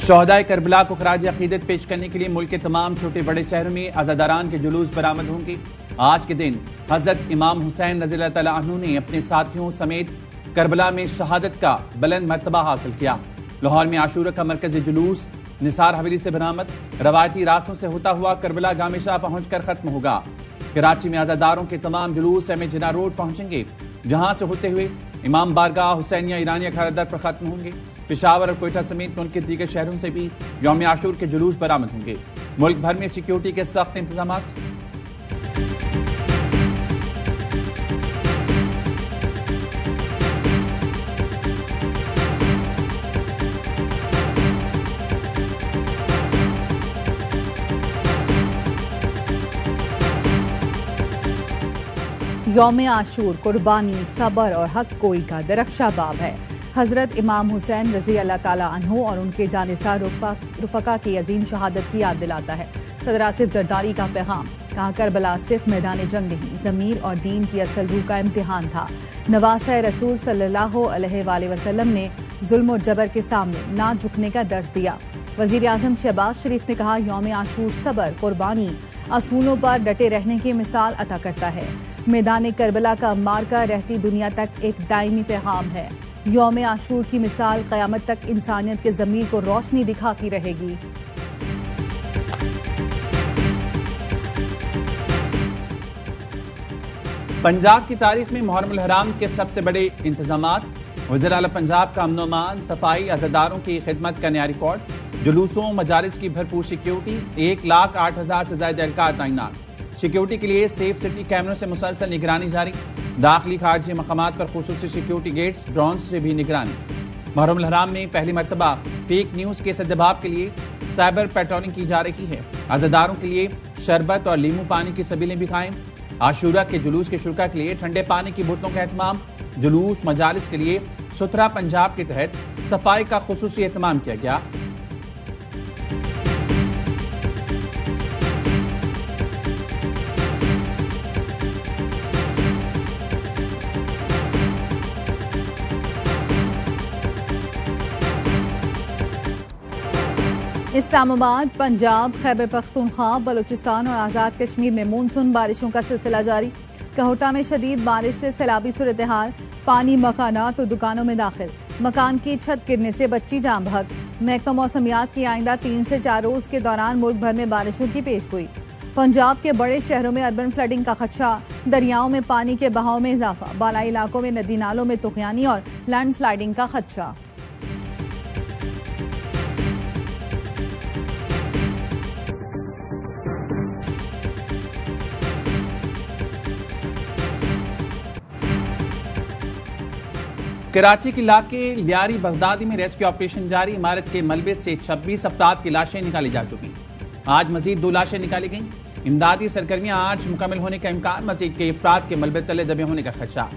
शोहदाए Karbala को खराज अकीदत पेश करने के लिए मुल्क के तमाम छोटे बड़े शहरों में अज़ादारान के जुलूस बरामद होंगे। आज के दिन हजरत इमाम हुसैन रज़ियल्लाहु तआला अन्हु ने अपने साथियों समेत करबला में शहादत का बुलंद मर्तबा हासिल किया। लाहौर में आशूरा का मरकजी जुलूस निसार हवेली से बरामद रवायती रास्तों से होता हुआ करबला गामेशा पहुंचकर खत्म होगा। कराची में अज़ादारों के तमाम जुलूस एम ए जिन्ना रोड पहुंचेंगे, जहां से होते हुए इमाम बारगाह हुसैनिया ईरानिया खारदर पर खत्म होंगे। पेशावर और कोयटा समेत मुल्क के दीगर शहरों से भी यौम आशूर के जुलूस बरामद होंगे। मुल्क भर में सिक्योरिटी के सख्त इंतजाम। यौम आशूर कुर्बानी, सबर और हक कोई का दरख्शा बाब है। हजरत इमाम हुसैन रज़ी अल्लाह ताला अन्हु और उनके जानिसार रुफ़का की अजीम शहादत की याद दिलाता है। सदर आसिफ जरदारी का पैगाम, कहा करबला सिर्फ मैदान जंग नहीं, ज़मीर और दीन की असल रूह का इम्तिहान था। नवासा रसूल सल्लल्लाहु अलैहि वसल्लम ने जुल्म और जबर के सामने ना झुकने का दर्ज दिया। वज़ीर आज़म शहबाज शरीफ ने कहा, यौम आशूर सबर, कुर्बानी, असूलों पर डटे रहने की मिसाल अता करता है। मैदान करबला का मार्का रहती दुनिया तक एक दायमी पैगाम है। यौम आशूर की मिसाल क़यामत तक इंसानियत के ज़मीर को रोशनी दिखाती रहेगी। पंजाब की तारीख में मुहर्रम हराम के सबसे बड़े इंतजामात, वज़ीर आला पंजाब का अमन अमान, सफाई, अज़ादारों की खिदमत का नया रिकॉर्ड, जुलूसों मजालिस की भरपूर सिक्योरिटी, 1,08,000 से ज्यादा एहलकार तैनात। सिक्योरिटी के लिए सेफ सिटी कैमरों से मुसलसल निगरानी जारी। दाखिली खारजी मकामात पर खुसूसी सिक्योरिटी गेट्स, ड्रोन से भी निगरानी। मुहर्रम हराम में पहली मरतबा फेक न्यूज के सद्दभाव के लिए साइबर पेट्रोलिंग की जा रही है। अज़ादारों के लिए शरबत और लीमू पानी की सबीलें भी कायम। आशूरा के जुलूस के शुरा के लिए ठंडे पानी की बोतलों का एहतमाम। जुलूस मजालिस के लिए सुथरा पंजाब के तहत सफाई का खुसूसी एहतमाम किया गया। इस्लामाबाद, पंजाब, खैबर पख्तूनख्वा, बलूचिस्तान और आज़ाद कश्मीर में मानसून बारिशों का सिलसिला जारी। कहोटा में शदीद बारिश से सैलाबी सूरत हाल, पानी मकानात और दुकानों में दाखिल, मकान की छत गिरने से बच्ची जाम बहक। महकमा मौसमियात की आइंदा 3 से 4 रोज के दौरान मुल्क भर में बारिशों की पेशगोई। पंजाब के बड़े शहरों में अर्बन फ्लडिंग का खदशा, दरियाओं में पानी के बहाव में इजाफा, बालाई इलाकों में नदी नालों में तुगयानी और लैंड स्लाइडिंग का खदशा। कराची के इलाके लियारी बगदादी में रेस्क्यू ऑपरेशन जारी। इमारत के मलबे से 26 अफराद की लाशें निकाली जा चुकी। आज मजीद 2 लाशें निकाली गईं। इमदादी सरगर्मियां आज मुकम्मल होने का इम्कान, मजीद कई अफराद के मलबे तले दबे होने का खदशा।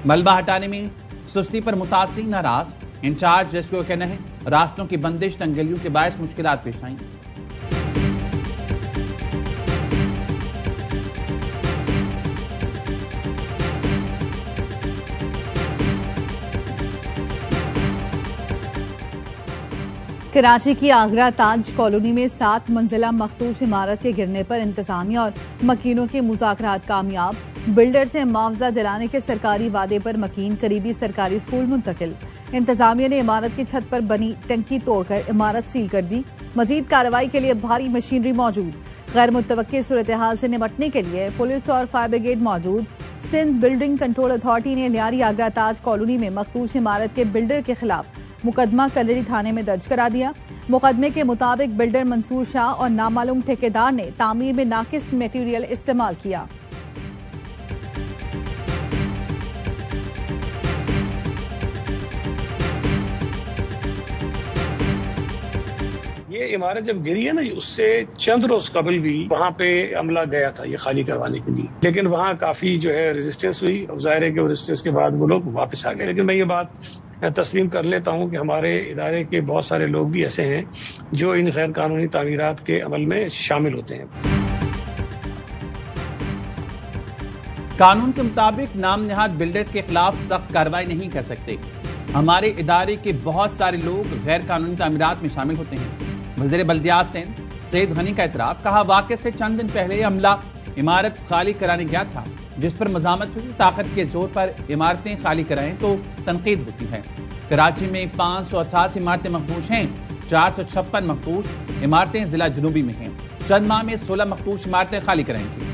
मलबा हटाने में सुस्ती पर मुतासिर नाराज। इंचार्ज रेस्क्यू का कहना है, रास्तों की बंदिश तंगलियों के बायस मुश्किलात पेश आई। कराची की आगरा ताज कॉलोनी में 7 मंजिला मखदूश इमारत के गिरने पर इंतजामिया और मकीनों के मुज़ाकरात कामयाब। बिल्डर से मुआवजा दिलाने के सरकारी वादे पर मकीन करीबी सरकारी स्कूल मुंतकिल। इंतजामिया ने इमारत की छत पर बनी टंकी तोड़कर इमारत सील कर दी। मजीद कार्रवाई के लिए भारी मशीनरी मौजूद। गैर मुतवक्की सूरत हाल से निपटने के लिए पुलिस और फायर ब्रिगेड मौजूद। सिंध बिल्डिंग कंट्रोल अथॉरिटी ने लियारी आगरा ताज कॉलोनी में मखदूश इमारत के बिल्डर के खिलाफ मुकदमा कलरी थाने में दर्ज करा दिया। मुकदमे के मुताबिक बिल्डर मंसूर शाह और नामालूम ठेकेदार ने तामीर में नाकिस मटेरियल इस्तेमाल किया। ये इमारत जब गिरी है ना, उससे चंद रोज कबल भी वहाँ पे अमला गया था ये खाली करवाने के लिए, लेकिन वहाँ काफी जो है रेजिस्टेंस हुई। अब जाहिर है कि वो रेजिस्टेंस के बाद वो लोग वापस आ गए। लेकिन मैं ये बात तस्लीम कर लेता हूँ कि हमारे इदारे के बहुत सारे लोग भी ऐसे हैं जो इन गैर कानूनी तामीरात के अमल में शामिल होते हैं। कानून के मुताबिक नाम नहाद बिल्डर्स के खिलाफ सख्त कार्रवाई नहीं कर सकते। हमारे इदारे के बहुत सारे लोग गैर कानूनी तामीरात में शामिल होते हैं। वज़ीर बल्दियात सिंध सैयद गनी का इतराफ, कहा वाक़े से चंद दिन पहले अमला इमारत खाली कराने गया था, जिस पर मजामत हुई ताकत के जोर पर इमारतें खाली कराएं तो तनकीद होती है। कराची में 588 इमारतें मखदूश हैं, 456 मखदूश इमारतें जिला जुनूबी में हैं। चंद माह में 16 मखदूश इमारतें खाली कराएंगी।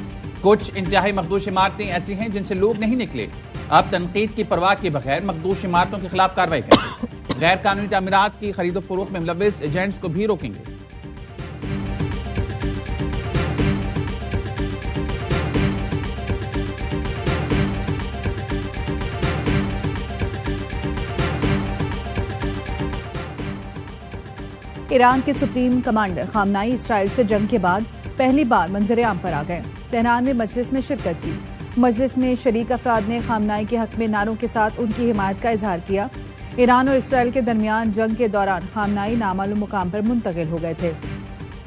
कुछ इंतहाई मखदूश इमारतें ऐसी हैं जिनसे लोग नहीं निकले। अब तनकीद की परवाह के बगैर मखदूश इमारतों के खिलाफ कार्रवाई करेंगे। गैर कानूनी तामीरात की खरीदो फरोख्त में मुलव्विस एजेंट्स को भी रोकेंगे। ईरान के सुप्रीम कमांडर खामनाई इसराइल से जंग के बाद पहली बार मंजर-ए-आम पर आ गए। तेहरान में मजलिस में शिरकत की। मजलिस में शरीक अफराद ने खामनाई के हक में नारों के साथ उनकी हिमायत का इजहार किया। ईरान और इसराइल के दरमियान जंग के दौरान खामनाई नामालूम मुकाम पर मुंतकिल हो गए थे।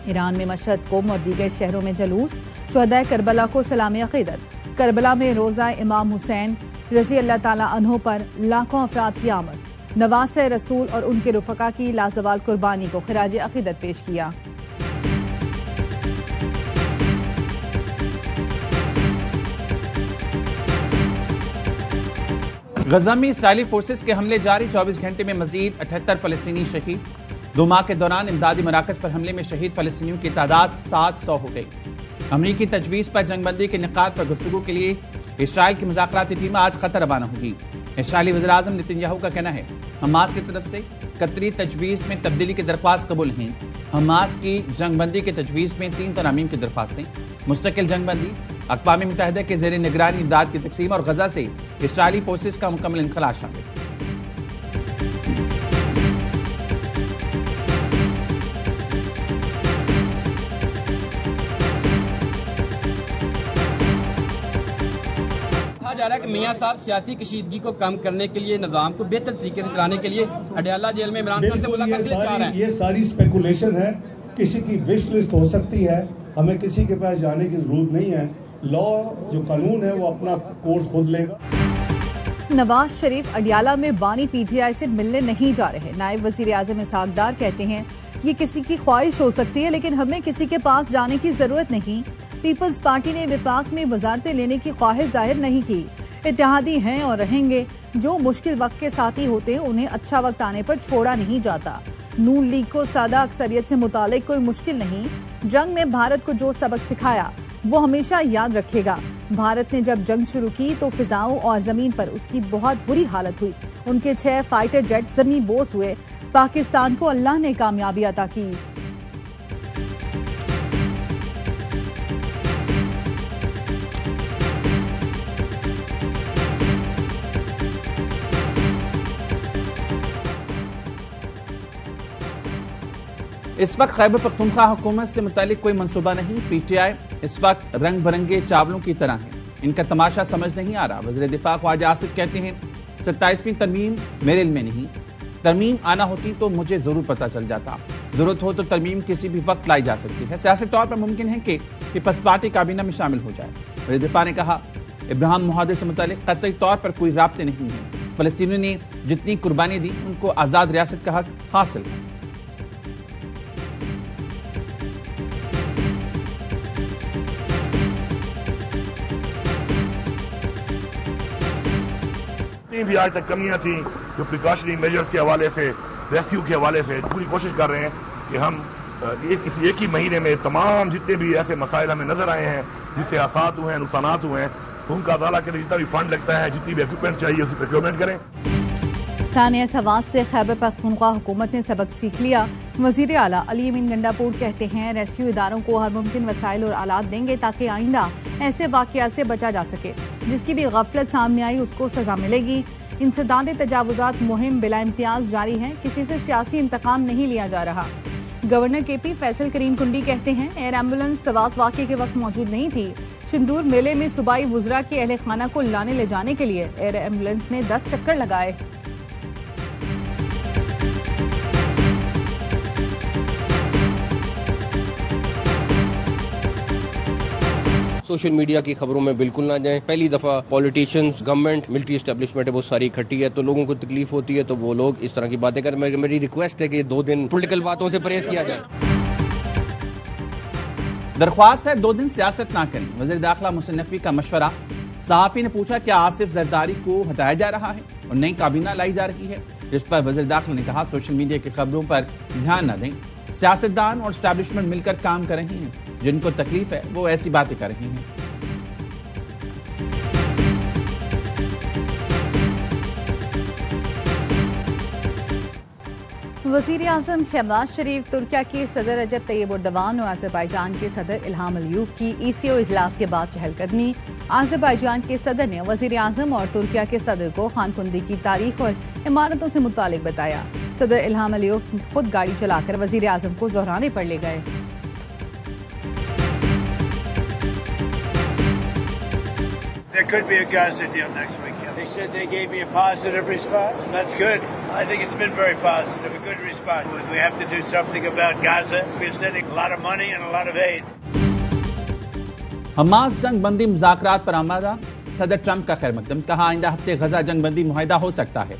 ईरान में मशहद, कोम और दीगर शहरों में जुलूस, शुहदाए करबला को सलामी अकीदत। करबला में रोज़ा इमाम हुसैन रज़ी अल्लाह ताला अन्हो पर लाखों अफराद की आमद। नवासे रसूल और उनके रुफका की लाजवाल कुर्बानी को खिराज अकीदत पेश किया। गजा में इसराइली फोर्सेस के हमले जारी, 24 घंटे में मजीद 78 फलस्तीनी शहीद। 2 माह के दौरान इमदादी मराकज पर हमले में शहीद फलस्तीनियों की तादाद 700 हो गई। अमरीकी तजवीज़ पर जंगबंदी के निकात पर गुफ्तगू के लिए इसराइल की मुज़ाकराती टीम आज कतर रवाना होगी। इसराइली वज़ीर-ए-आज़म नेतन्याहू का कहना है हमास की तरफ से कतरी तजवीज़ में तब्दीली की दरख्वास्त कबूल नहीं। हमास की जंगबंदी के तजवीज़ में 3 तरामीम की दरख्वास्तें, मुस्तकिल जंगबंदी, अक़वाम मुत्तहिदा के ज़ेर निगरानी इमदाद की तकसीम और गजा से इसराइली फोर्सेस का मुकम्मल इनखला शामिल। जा रहा है कि मियां साहब सियासी कशीदगी को कम करने के लिए, निजाम को बेहतर तरीके से चलाने के लिए अडयाला जेल में इमरान खान से मुलाकात के लिए जा रहे हैं। ये सारी स्पेकुलेशन है, किसी की विश लिस्ट हो सकती है। हमें किसी के पास जाने की जरूरत नहीं है। लॉ जो कानून है वो अपना कोर्स खुद लेगा। नवाज शरीफ अडयाला में बानी पीटीआई से मिलने नहीं जा रहे। नायब वजीर आजम इसहाक डार कहते हैं ये किसी की ख्वाहिश हो सकती है, लेकिन हमें किसी के पास जाने की जरूरत नहीं। पीपल्स पार्टी ने विफाक में वजारतें लेने की ख्वाहिश जाहिर नहीं की। इत्तेहादी हैं और रहेंगे। जो मुश्किल वक्त के साथी होते हैं उन्हें अच्छा वक्त आने पर छोड़ा नहीं जाता। नून लीग को सादा अक्सरियत से मुतालिक कोई मुश्किल नहीं। जंग में भारत को जो सबक सिखाया वो हमेशा याद रखेगा। भारत ने जब जंग शुरू की तो फिजाओं और जमीन पर उसकी बहुत बुरी हालत हुई। उनके 6 फाइटर जेट जमीन बोस हुए। पाकिस्तान को अल्लाह ने कामयाबी अता की। इस वक्त खैबर पख्तूनख्वा हुकूमत से मुतालिक कोई मंसूबा नहीं। पीटीआई इस वक्त रंग बिरंगे चावलों की तरह है, इनका तमाशा समझ नहीं आ रहा। वज़ीर दिफा ख्वाजा आसिफ कहते हैं 27वीं तरमीम मेरे इल्म में नहीं। तरमीम आना होती तो मुझे जरूर पता चल जाता। जरूरत हो तो तरमीम किसी भी वक्त लाई जा सकती है। सियासी तौर पर मुमकिन है कि पीपल्स पार्टी काबीना में शामिल हो जाए। वज़ीर दिफा ने कहा इब्राहिम मुहादे से मुतालिक कतई तौर पर कोई राब्ते नहीं है। फलस्तीनियों ने जितनी कुर्बानी दी उनको आज़ाद रियासत का हक हासिल है। भी आज तक कमियां थी जो प्रिकॉशनरी मेजर्स के हवाले से, रेस्क्यू के हवाले से पूरी कोशिश कर रहे हैं कि हम इस एक ही महीने में तमाम जितने भी ऐसे मसाइल हमें नजर आए हैं जिससे आसात हुए हैं, नुकसानात हुए हैं, उनका अदाला के लिए जितना भी फंड लगता है, जितनी भी इक्विपमेंट चाहिए उसकी प्रोक्योरमेंट करें। सानिया सवाद से खैबर पख्तूनख्वा हुकूमत ने सबक सीख लिया। वजीर आला अली अमीन गंडापुर कहते हैं रेस्क्यू इदारों को हर मुमकिन वसाइल और आलात देंगे ताकि आइंदा ऐसे वाकयात से बचा जा सके। जिसकी भी गफलत सामने आई उसको सजा मिलेगी। इंसदाद तजावुजात मुहिम बिला इम्तियाज जारी है। किसी से सियासी इंतकाम नहीं लिया जा रहा। गवर्नर केपी फैसल करीम कुंडी कहते हैं एयर एम्बुलेंस सवात वाक़े के वक्त मौजूद नहीं थी। सिंदूर मेले में सूबाई वुज़रा के अहले खाना को लाने ले जाने के लिए एयर एम्बुलेंस ने 10 चक्कर लगाए। सोशल मीडिया की खबरों में बिल्कुल ना जाएं। पहली दफा पॉलिटिशियंस, गवर्नमेंट, मिलिट्री एस्टेब्लिशमेंट है वो सारी इकट्ठी है, तो लोगों को तकलीफ होती है, तो वो लोग इस तरह की बातें करें। मेरी रिक्वेस्ट है कि 2 दिन पॉलिटिकल बातों से परहेज किया जाए। दरख्वास्त है 2 दिन सियासत ना करें, वज़ीर दाखिला मोहसिन नकवी का मशवरा। सहाफी ने पूछा क्या आसिफ जरदारी को हटाया जा रहा है और नई काबीना लाई जा रही है, जिस पर वज़ीर दाखिला ने कहा सोशल मीडिया की खबरों पर ध्यान न दें। सियासतदान और एस्टैब्लिशमेंट मिलकर काम कर रही हैं, जिनको तकलीफ है वो ऐसी बातें कर रही हैं। वज़ीर आज़म शहबाज शरीफ तुर्किया के सदर रजब तैयब एर्दोगान और आज़रबाईजान के सदर इल्हाम अलियूव की ECO इजलास के बाद चहलकदमी। आज़रबाईजान के सदर ने वज़ीर आज़म और तुर्किया के सदर को खानकुंदी की तारीख और इमारतों से मुतालिक बताया। सदर इल्हाम अलियूव खुद गाड़ी चलाकर वज़ीर आज़म को ज़ोहराने पर ले गए। There could be a Gaza deal next week. They said they gave me a positive response. That's good. I think it's been very positive, a good response. We have to do something about Gaza. We're sending a lot of money and a lot of aid. Hamas जंग बंदी मुज़ाकरात पर आमादा, सदर Trump का खैर मकदम। कहा आइंदा हफ्ते गजा जंग बंदी मुआहिदा हो सकता है।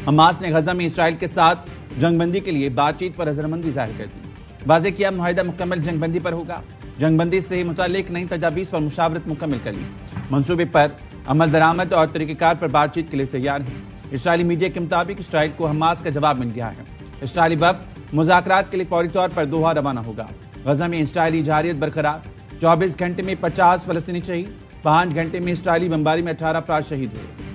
हमास ने गजा में इसराइल के साथ जंग बंदी के लिए बातचीत पर रजामंदी जाहिर कर दी। वाज़ेह किया मुआहिदा मुकम्मल जंग बंदी पर होगा। जंग बंदी से मुतालिक नई तजावीज़ पर मुशावरत मुकम्मल कर ली। मंसूबे पर अमल दरामद और तरीक़ेकार पर बातचीत के लिए तैयार हैं। इसराइली मीडिया के मुताबिक इसराइल को हमास का जवाब मिल गया है। इसराइली वफ़द मुज़ाकरात के लिए फौरी तौर पर दोहा रवाना होगा। गजा में इसराइली जारियत बरकरार। 24 घंटे में 50 फलस्तीनी शहीद। 5 घंटे में इसराइली बमबारी में 18 अफराद शहीद हुए।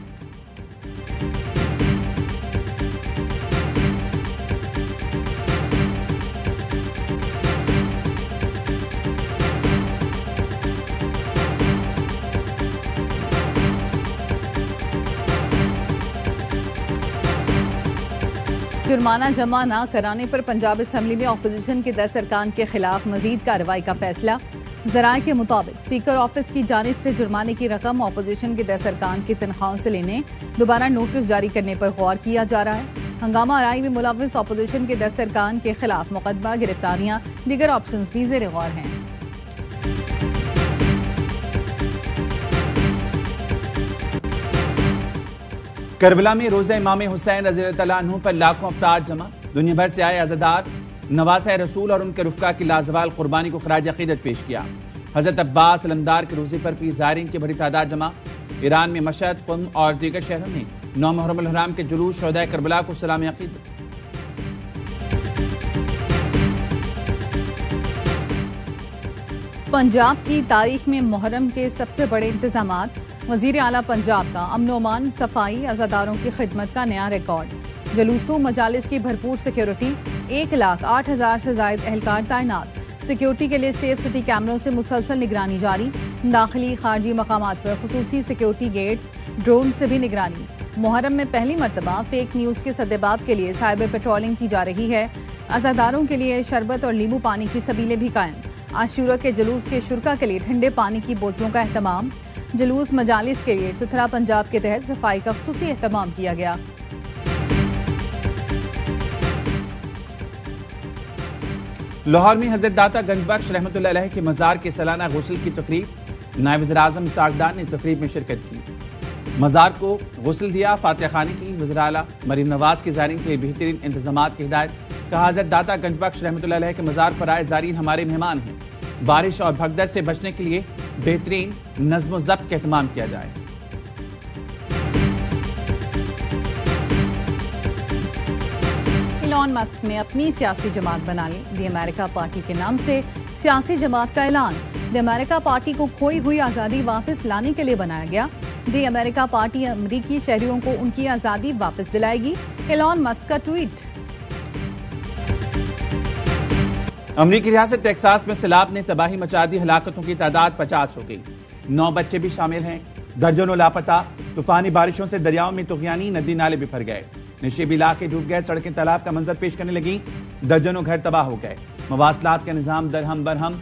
जुर्माना जमा न कराने पर पंजाब असम्बली में अपोजिशन के 10 अरकान के खिलाफ मजीद कार्रवाई का फैसला। जराये के मुताबिक स्पीकर ऑफिस की जानिब से जुर्माने की रकम अपोजिशन के 10 अरकान की तनख्वाहों से लेने दोबारा नोटिस जारी करने पर गौर किया जा रहा है। हंगामा आराई में मुलविस अपोजिशन के 10 अरकान के खिलाफ मुकदमा, गिरफ्तारियां, दीगर ऑप्शंस भी ज़ेर गौर हैं। करबला में रोज़ा इमाम हुसैन रज़ियल्लाहु अन्हु पर लाखों अफ्तार जमा। दुनिया भर से आए अज़ादार नवासा रसूल और उनके रुफ़का की लाजवाल कुर्बानी को खराज अक़ीदत पेश किया। हज़रत अब्बास अलमदार के रोज़े पर भी ज़ायरीन की बड़ी तादाद जमा। ईरान में मशहद, क़ुम और दीगर शहरों में 9 मुहर्रम अल-हराम के जुलूस शोहदाए करबला को सलाम अक़ीदत। पंजाब की तारीख में मुहर्रम के सबसे बड़े इंतजामात। वजीर आला पंजाब का अमन ओमान, सफाई, अज़ादारों की खिदमत का नया रिकॉर्ड। जुलूसों मजालिस की भरपूर सिक्योरिटी। 1,08,000 से जायद एहलकार तैनात। सिक्योरिटी के लिए सेफ सिटी कैमरों से मुसलसल निगरानी जारी। दाखिली खारजी मकामात पर खुसूसी सिक्योरिटी गेट्स, ड्रोन से भी निगरानी। मुहर्रम में पहली मरतबा फेक न्यूज के सद्देबाब के लिए साइबर पेट्रोलिंग की जा रही है। अज़ादारों के लिए शरबत और नींबू पानी की सबीलें भी कायम। आशूरा के जुलूस के शुरका के लिए ठंडे पानी की बोतलों का एहतमाम। जुलूस मजालिस के लिए सुथरा पंजाब के तहत सफाई का खुसूसी एहतमाम किया गया। लाहौर में हजरत दाता गंजबख्श रहमतुल्लाह अलैह के मज़ार के सालाना गुस्ल की तकरीब। नायब वज़ीर आज़म इसहाक़ डार ने तकरीब में शिरकत की। मज़ार को गुस्ल दिया, फातिहा खानी की। वज़ीर आला मरीम नवाज के ज़ायरीन के लिए बेहतरीन इंतजामात की हिदायत। कहा हजरत दाता गंजबख्श रहमतुल्लाह अलैह के मज़ार पर आए ज़ायरीन हमारे मेहमान हैं। बारिश और भगदड़ से बचने के लिए बेहतरीन नज़्म ज़ब्त का एहतमाम किया जाए। इलॉन मस्क ने अपनी सियासी जमात बना ली। दी अमेरिका पार्टी के नाम से सियासी जमात का ऐलान। दी अमेरिका पार्टी को खोई हुई आज़ादी वापस लाने के लिए बनाया गया। दी अमेरिका पार्टी अमरीकी शहरियों को उनकी आज़ादी वापस दिलाएगी। इलॉन मस्क का ट्वीट। अमरीकी रियासत टेक्सास में सैलाब ने तबाही मचा दी। हलाकतों की तादाद 50 हो गई। 9 बच्चे भी शामिल हैं। दर्जनों लापता। तूफानी बारिशों से दरियाओं में तुग़यानी, नदी नाले बिफर गए। नशीबी इलाके डूब गए। सड़कें तालाब का मंजर पेश करने लगी। दर्जनों घर तबाह हो गए। मवासलात का निजाम दरहम बरहम।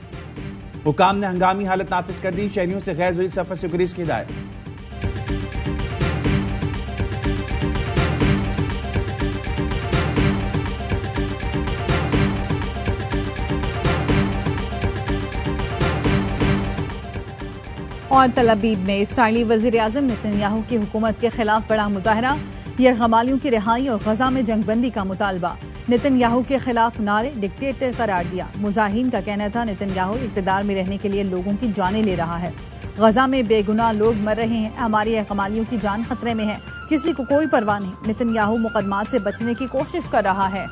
हुकाम ने हंगामी हालत नाफिज कर दी। शहरियों से गैर ज़रूरी सफर से गुरेज की हिदायत। और तल अबीब में इसराइली वज़ीर आज़म नेतन्याहू की हुकूमत के खिलाफ बड़ा मुजाहरा, यरगमालियों की रिहाई और गजा में जंगबंदी का मुतालबा। नेतन्याहू के खिलाफ नारे डिक्टेटर करार दिया। मुजाहिरीन का कहना था नेतन्याहू इक़्तिदार में रहने के लिए लोगों की जानें ले रहा है। गजा में बेगुनाह लोग मर रहे हैं, हमारी यरगमालियों की जान खतरे में है, किसी को कोई परवाह नहीं। नेतन्याहू मुकदमात से बचने की कोशिश कर रहा है।